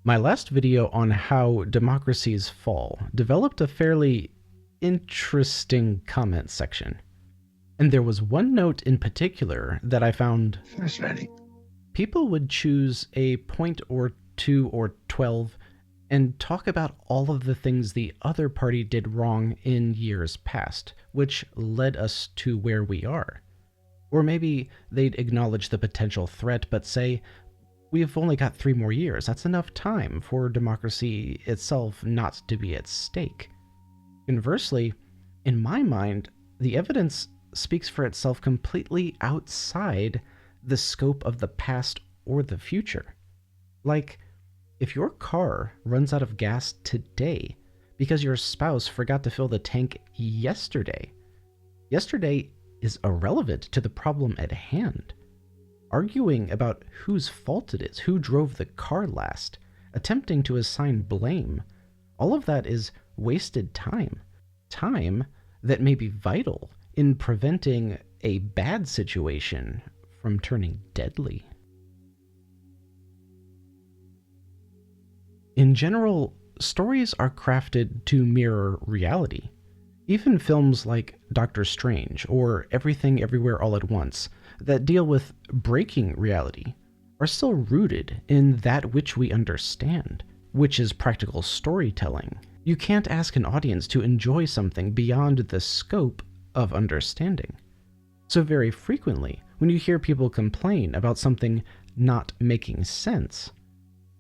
My last video on how democracies fall developed a fairly interesting comment section. And there was one note in particular that I found fascinating. People would choose a point or two or 12 and talk about all of the things the other party did wrong in years past, which led us to where we are. Or maybe they'd acknowledge the potential threat, but say, we've only got 3 more years. That's enough time for democracy itself not to be at stake. Conversely, in my mind, the evidence speaks for itself completely outside the scope of the past or the future. Like, if your car runs out of gas today because your spouse forgot to fill the tank yesterday is irrelevant to the problem at hand. Arguing about whose fault it is, who drove the car last, attempting to assign blame, all of that is wasted time. Time that may be vital in preventing a bad situation from turning deadly. In general, stories are crafted to mirror reality. Even films like Doctor Strange or Everything Everywhere All at Once that deal with breaking reality are still rooted in that which we understand, which is practical storytelling. You can't ask an audience to enjoy something beyond the scope of understanding. So very frequently, when you hear people complain about something not making sense,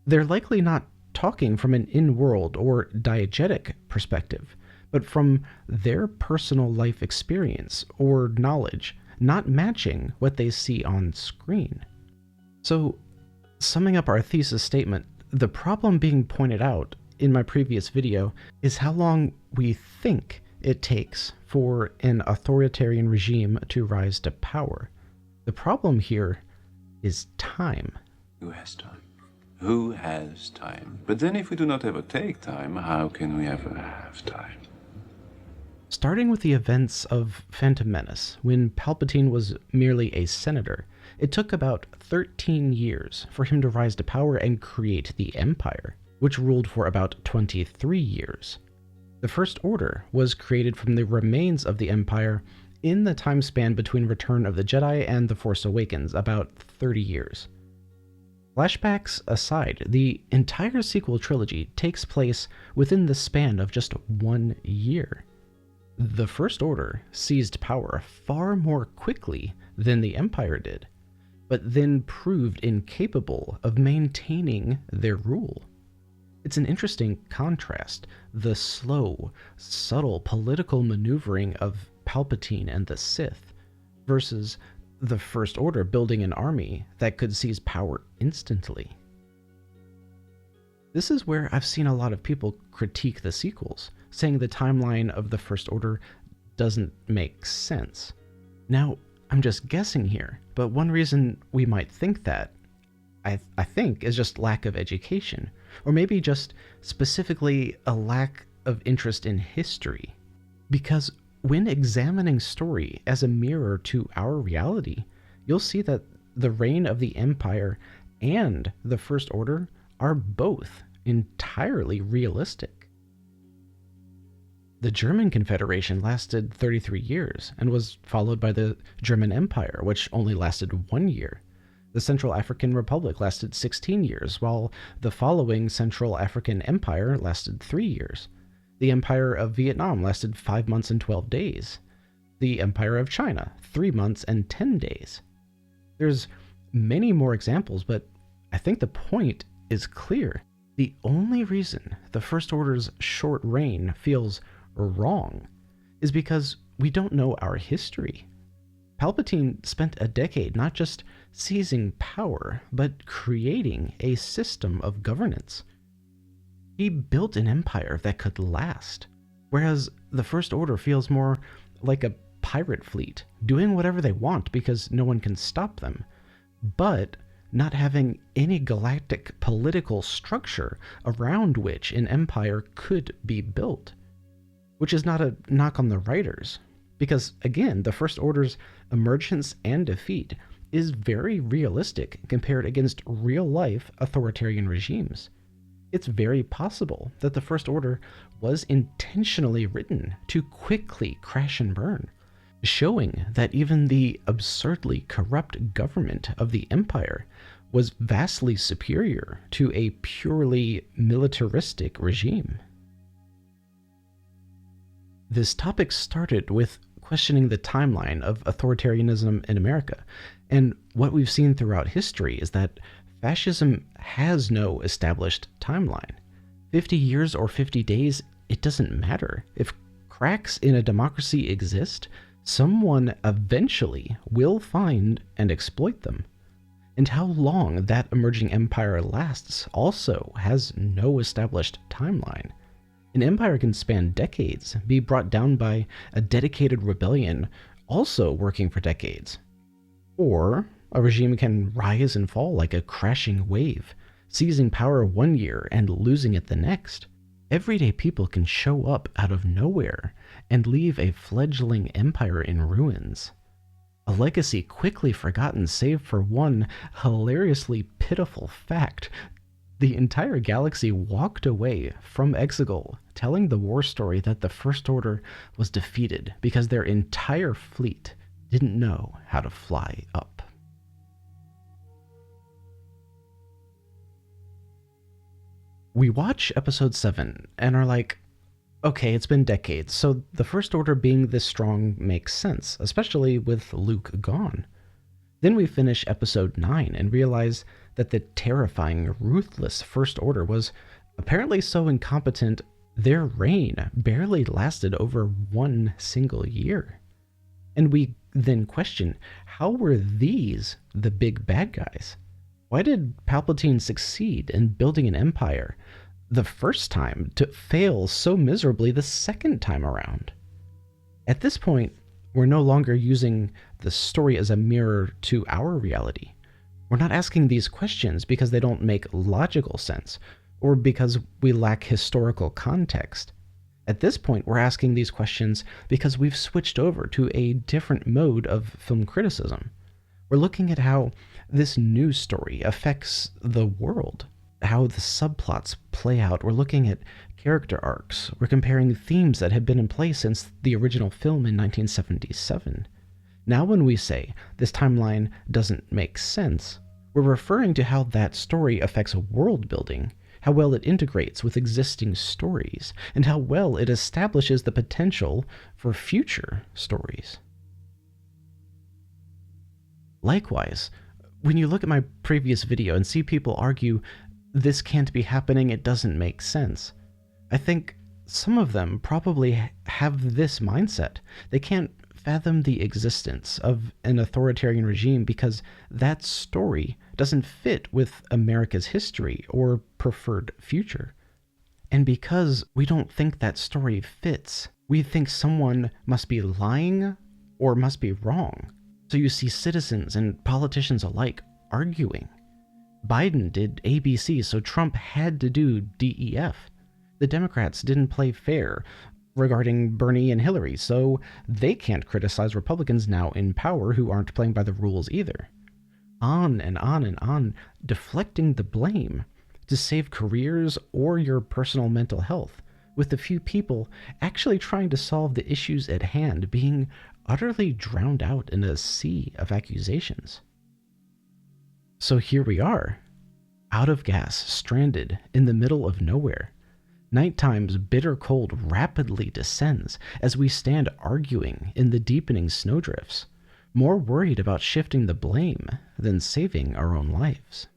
they're likely not talking from an in-world or diegetic perspective, but from their personal life experience or knowledge not matching what they see on screen. So, summing up our thesis statement, the problem being pointed out in my previous video is how long we think it takes for an authoritarian regime to rise to power. The problem here is time. Who has time? Who has time? But then if we do not ever take time, how can we ever have time? Starting with the events of Phantom Menace, when Palpatine was merely a senator, it took about 13 years for him to rise to power and create the Empire, which ruled for about 23 years. The First Order was created from the remains of the Empire in the time span between Return of the Jedi and The Force Awakens, about 30 years. Flashbacks aside, the entire sequel trilogy takes place within the span of just 1 year. The First Order seized power far more quickly than the Empire did, but then proved incapable of maintaining their rule. It's an interesting contrast, the slow, subtle political maneuvering of Palpatine and the Sith, versus the First Order building an army that could seize power instantly. This is where I've seen a lot of people critique the sequels, saying the timeline of the First Order doesn't make sense. Now, I'm just guessing here, but one reason we might think that, I think, is just lack of education, or maybe just specifically a lack of interest in history. Because when examining story as a mirror to our reality, you'll see that the reign of the Empire and the First Order are both entirely realistic. The German Confederation lasted 33 years and was followed by the German Empire, which only lasted 1 year. The Central African Republic lasted 16 years, while the following Central African Empire lasted 3 years. The Empire of Vietnam lasted 5 months and 12 days. The Empire of China, 3 months and 10 days. There's many more examples, but I think the point is clear. The only reason the First Order's short reign feels wrong is because we don't know our history. Palpatine spent a decade not just seizing power, but creating a system of governance. He built an empire that could last, whereas the First Order feels more like a pirate fleet, doing whatever they want because no one can stop them, but not having any galactic political structure around which an empire could be built. Which is not a knock on the writers, because again, the First Order's emergence and defeat is very realistic compared against real-life authoritarian regimes. It's very possible that the First Order was intentionally written to quickly crash and burn, showing that even the absurdly corrupt government of the Empire was vastly superior to a purely militaristic regime. This topic started with questioning the timeline of authoritarianism in America, and what we've seen throughout history is that fascism has no established timeline. 50 years or 50 days, it doesn't matter. If cracks in a democracy exist, someone eventually will find and exploit them. And how long that emerging empire lasts also has no established timeline. An empire can span decades, be brought down by a dedicated rebellion also working for decades. Or a regime can rise and fall like a crashing wave, seizing power one year and losing it the next. Everyday people can show up out of nowhere and leave a fledgling empire in ruins. A legacy quickly forgotten save for one hilariously pitiful fact. The entire galaxy walked away from Exegol telling the war story that the First Order was defeated because their entire fleet didn't know how to fly up. We watch episode 7 and are like, okay, it's been decades, so the First Order being this strong makes sense, especially with Luke gone. Then we finish episode 9 and realize that the terrifying, ruthless First Order was apparently so incompetent their reign barely lasted over one single year. And we then question, how were these the big bad guys? Why did Palpatine succeed in building an empire the first time to fail so miserably the second time around? At this point, we're no longer using the story as a mirror to our reality. We're not asking these questions because they don't make logical sense or because we lack historical context. At this point, we're asking these questions because we've switched over to a different mode of film criticism. We're looking at how this new story affects the world, how the subplots play out. We're looking at character arcs. We're comparing themes that have been in place since the original film in 1977. Now when we say this timeline doesn't make sense, we're referring to how that story affects world building, how well it integrates with existing stories, and how well it establishes the potential for future stories. Likewise, when you look at my previous video and see people argue, this can't be happening, it doesn't make sense, I think some of them probably have this mindset. They can't fathom the existence of an authoritarian regime because that story doesn't fit with America's history or preferred future. And because we don't think that story fits, we think someone must be lying or must be wrong. So you see citizens and politicians alike arguing. Biden did ABC, so Trump had to do DEF. The Democrats didn't play fair regarding Bernie and Hillary, so they can't criticize Republicans now in power who aren't playing by the rules either. On and on and on, deflecting the blame to save careers or your personal mental health, with the few people actually trying to solve the issues at hand being utterly drowned out in a sea of accusations. So here we are, out of gas, stranded in the middle of nowhere. Nighttime's bitter cold rapidly descends as we stand arguing in the deepening snowdrifts, more worried about shifting the blame than saving our own lives.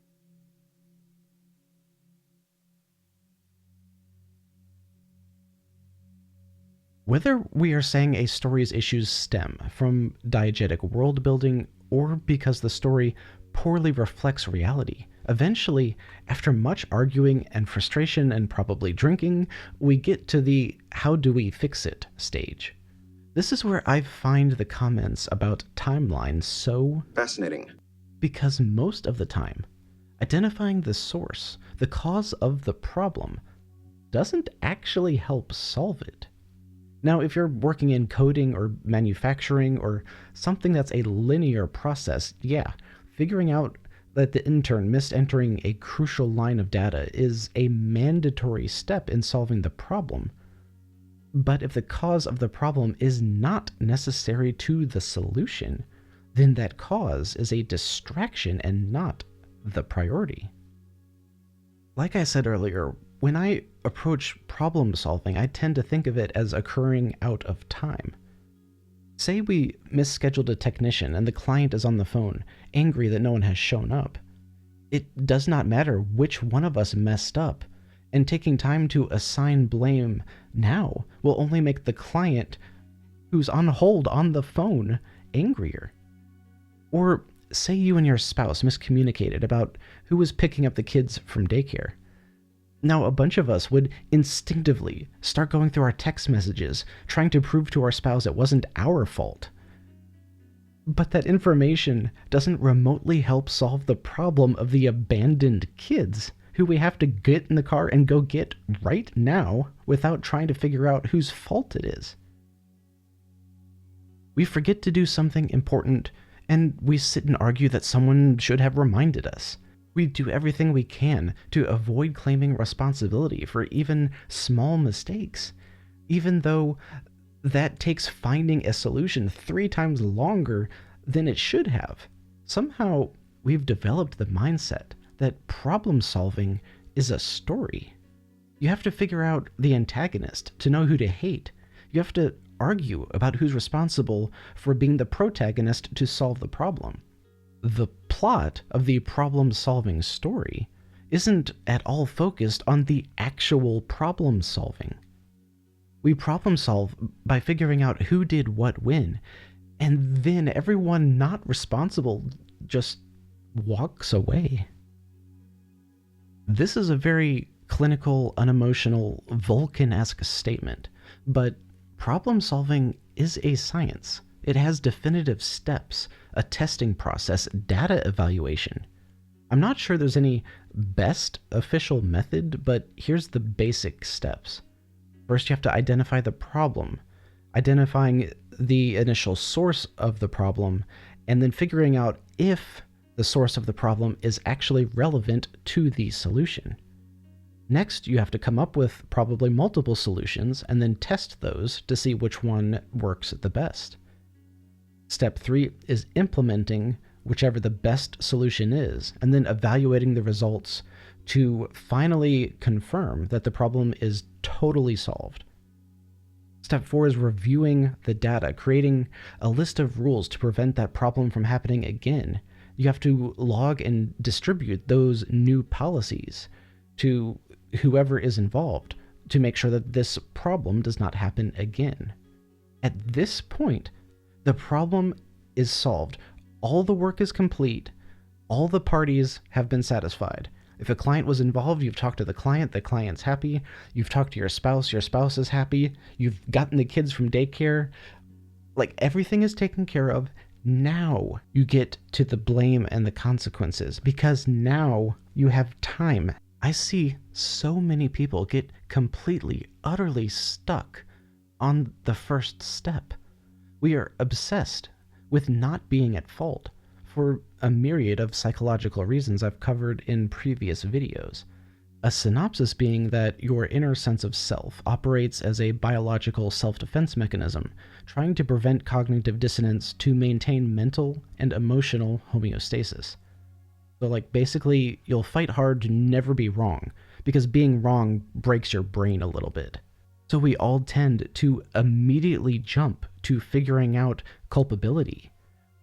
Whether we are saying a story's issues stem from diegetic world building or because the story poorly reflects reality, eventually, after much arguing and frustration and probably drinking, we get to the how do we fix it stage. This is where I find the comments about timelines so fascinating. Because most of the time, identifying the source, the cause of the problem, doesn't actually help solve it. Now, if you're working in coding or manufacturing or something that's a linear process, yeah, figuring out that the intern missed entering a crucial line of data is a mandatory step in solving the problem. But if the cause of the problem is not necessary to the solution, then that cause is a distraction and not the priority. Like I said earlier, when I approach problem solving, I tend to think of it as occurring out of time. Say we misscheduled a technician and the client is on the phone, angry that no one has shown up. It does not matter which one of us messed up, and taking time to assign blame now will only make the client who's on hold on the phone angrier. Or say you and your spouse miscommunicated about who was picking up the kids from daycare. Now, a bunch of us would instinctively start going through our text messages, trying to prove to our spouse it wasn't our fault. But that information doesn't remotely help solve the problem of the abandoned kids, who we have to get in the car and go get right now without trying to figure out whose fault it is. We forget to do something important, and we sit and argue that someone should have reminded us. We do everything we can to avoid claiming responsibility for even small mistakes, even though that takes finding a solution 3 times longer than it should have. Somehow, we've developed the mindset that problem solving is a story. You have to figure out the antagonist to know who to hate. You have to argue about who's responsible for being the protagonist to solve the problem. The plot of the problem-solving story isn't at all focused on the actual problem-solving. We problem-solve by figuring out who did what when, and then everyone not responsible just walks away. This is a very clinical, unemotional, Vulcan-esque statement, but problem-solving is a science. It has definitive steps, a testing process, data evaluation. I'm not sure there's any best official method, but here's the basic steps. First, you have to identify the problem, identifying the initial source of the problem, and then figuring out if the source of the problem is actually relevant to the solution. Next, you have to come up with probably multiple solutions and then test those to see which one works the best. Step 3 is implementing whichever the best solution is, and then evaluating the results to finally confirm that the problem is totally solved. Step 4 is reviewing the data, creating a list of rules to prevent that problem from happening again. You have to log and distribute those new policies to whoever is involved to make sure that this problem does not happen again. At this point, the problem is solved. All the work is complete. All the parties have been satisfied. If a client was involved, you've talked to the client's happy. You've talked to your spouse is happy. You've gotten the kids from daycare. Like, everything is taken care of. Now you get to the blame and the consequences, because now you have time. I see so many people get completely, utterly stuck on the first step. We are obsessed with not being at fault for a myriad of psychological reasons I've covered in previous videos. A synopsis being that your inner sense of self operates as a biological self-defense mechanism, trying to prevent cognitive dissonance to maintain mental and emotional homeostasis. So, like, basically, you'll fight hard to never be wrong, because being wrong breaks your brain a little bit. So we all tend to immediately jump to figuring out culpability.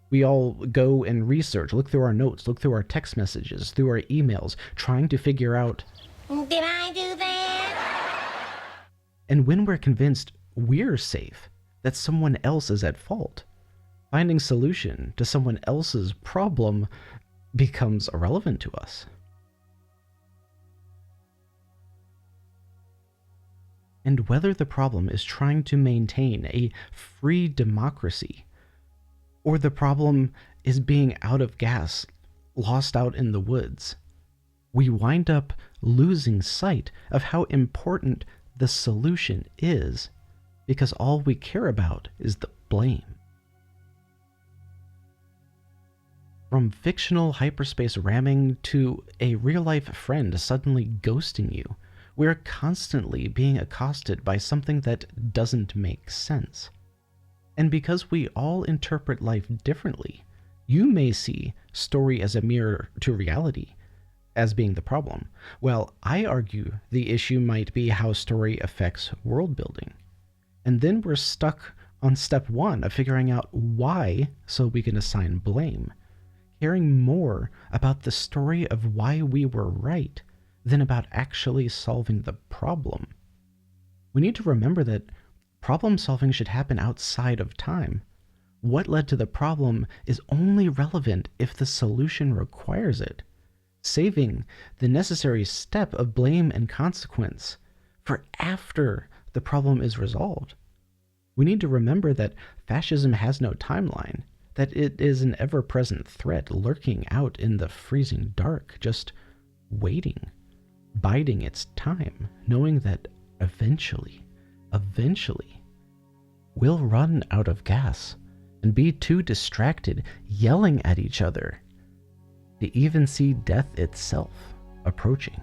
We all go and research, look through our notes, look through our text messages, through our emails, trying to figure out, did I do that? And when we're convinced we're safe, that someone else is at fault, finding solution to someone else's problem becomes irrelevant to us. And whether the problem is trying to maintain a free democracy, or the problem is being out of gas, lost out in the woods, we wind up losing sight of how important the solution is, because all we care about is the blame. From fictional hyperspace ramming to a real life friend suddenly ghosting you, we're constantly being accosted by something that doesn't make sense. And because we all interpret life differently, you may see story as a mirror to reality as being the problem, while I argue the issue might be how story affects world building. And then we're stuck on step one of figuring out why so we can assign blame, caring more about the story of why we were right than about actually solving the problem. We need to remember that problem solving should happen outside of time. What led to the problem is only relevant if the solution requires it, saving the necessary step of blame and consequence for after the problem is resolved. We need to remember that fascism has no timeline, that it is an ever-present threat lurking out in the freezing dark, just waiting, biding its time, knowing that eventually, we'll run out of gas and be too distracted yelling at each other to even see death itself approaching.